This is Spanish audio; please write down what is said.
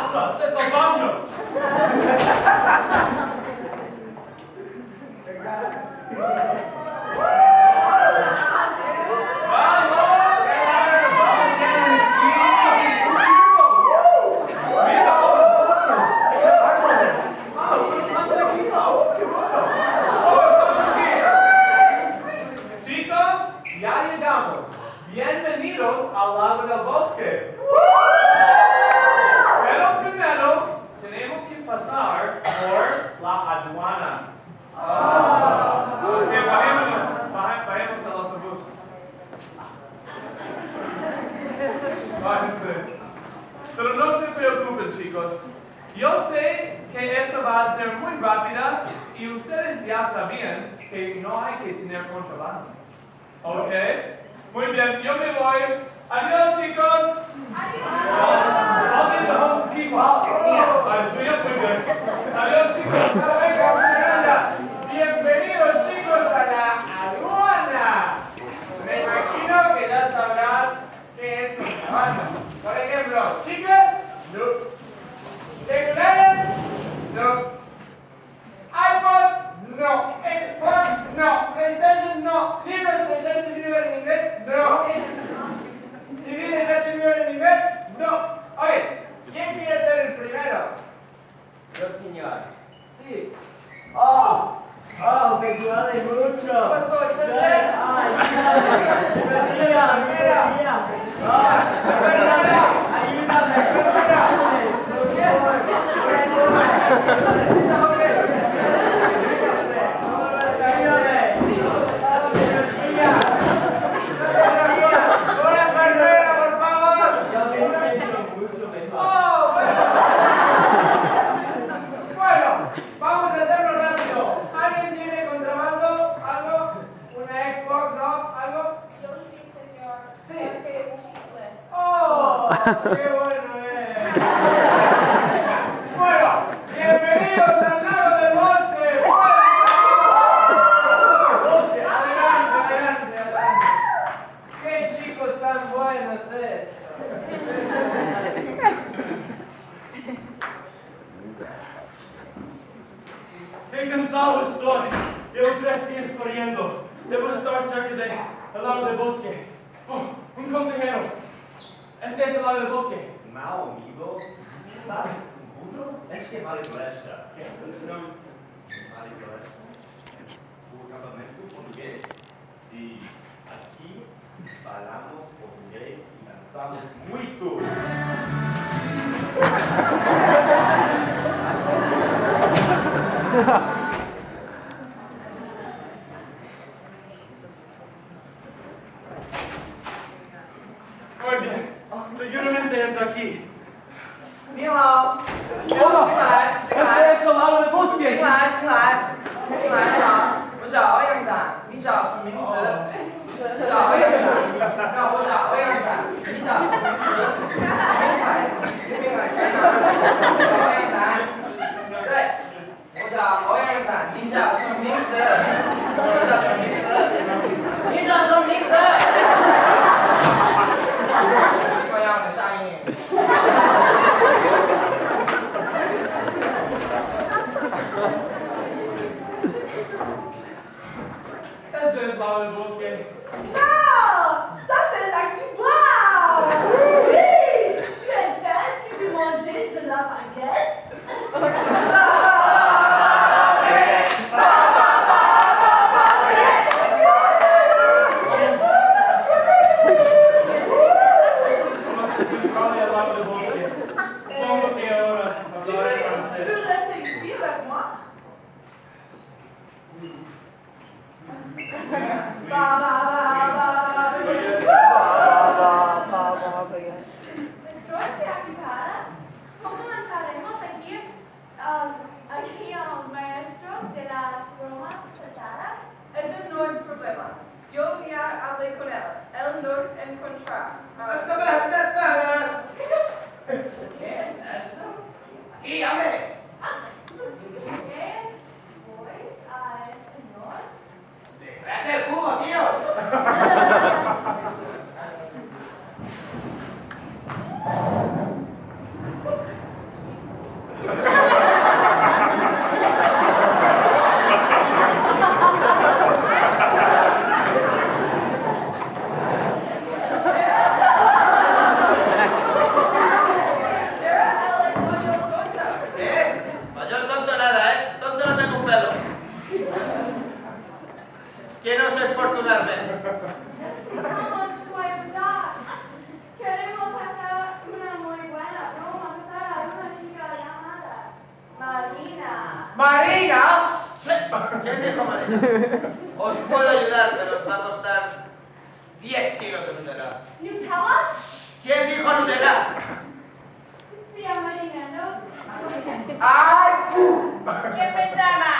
pasa? ¡Se son baños! Ya llegamos. Bienvenidos al Lago del Bosque. Pero primero tenemos que pasar por la aduana. Ok, bajemos del autobús. Bájense. Pero no se preocupen, chicos. Yo sé que esto va a ser muy rápida y ustedes ya sabían que no hay que tener contrabando. Ok, muy bien, yo me voy. Adiós, chicos. Adiós. Alguien de housekeeping. Es tuya, muy bien. Adiós, chicos. Bienvenidos, chicos, a la aduana. Me imagino que ya sabrán qué es contrabando. Por ejemplo, chicas, no. Celulares, no. iPod, no. Xbox, no. PlayStation, no. Libros de Justin Bieber en inglés, no. CD de Justin Bieber en inglés, no. Oye, ¿quién quiere ser el primero? Yo, señor. Sí. ¡Oh! ¡Me duele mucho! ¿Qué pasó? ¿Estás bien? ¡Ay, Bueno, vamos a hacerlo rápido. ¿Alguien tiene contrabando? ¿Algo? ¿Una Xbox? ¿No? ¿Algo? Yo sí, señor. Sí. Porque un chicle. ¡Oh! ¡Qué bueno es! Bueno, bienvenidos al Lago del Bosque. Bosque, adelante, adelante, adelante. ¡Qué chicos tan buenos es! ¡Qué cansado estoy! Llevo 3 días corriendo. Debo estar cerca del lago del bosque. Oh, un consejero. Este es el lago del bosque. Mau amigo, sabe, un burro es que vale floresta. ¿Qué? No. Vale floresta. Un campamento portugués. Sí, aquí falamos portugués y danzamos muito. Muy bien. Seguramente es aquí. 你好， ¡Hola! Este es el lago del bosque. 进来，你好，我叫欧阳仔，你叫什么名字？我叫欧阳仔，那我叫欧阳仔，你叫什么名字？别来，我叫欧阳仔，对，我叫欧阳仔，你叫什么名字？你叫什么名字？你叫什么名字？什么样的声音？ Este es el lago del bosque. Wow! Ça, c'est le lac du Bois! Oui! Tu es faim? Tu veux manger de la baguette? Vamos a encontrarle al lago del bosque. Supongo que ahora Tu hablaré veux francés. rester ici avec moi? Estoy preocupada. ¿Cómo entraremos aquí? Aquí maestros de las bromas pesadas. Eso no es problema. Yo ya hablé con él. Él nos encontrará. ¿Qué es eso? Aquí, hombre. ¿Qué es voice a español? ¡Déjate el cubo, tío! Marina. ¿Quién dijo Marina? Os puedo ayudar, pero os va a costar 10 kilos de Nutella. ¿Nutella? ¿Quién dijo Nutella? Sí, a Marina, ¿no? ¡Ay! ¿Qué me llama?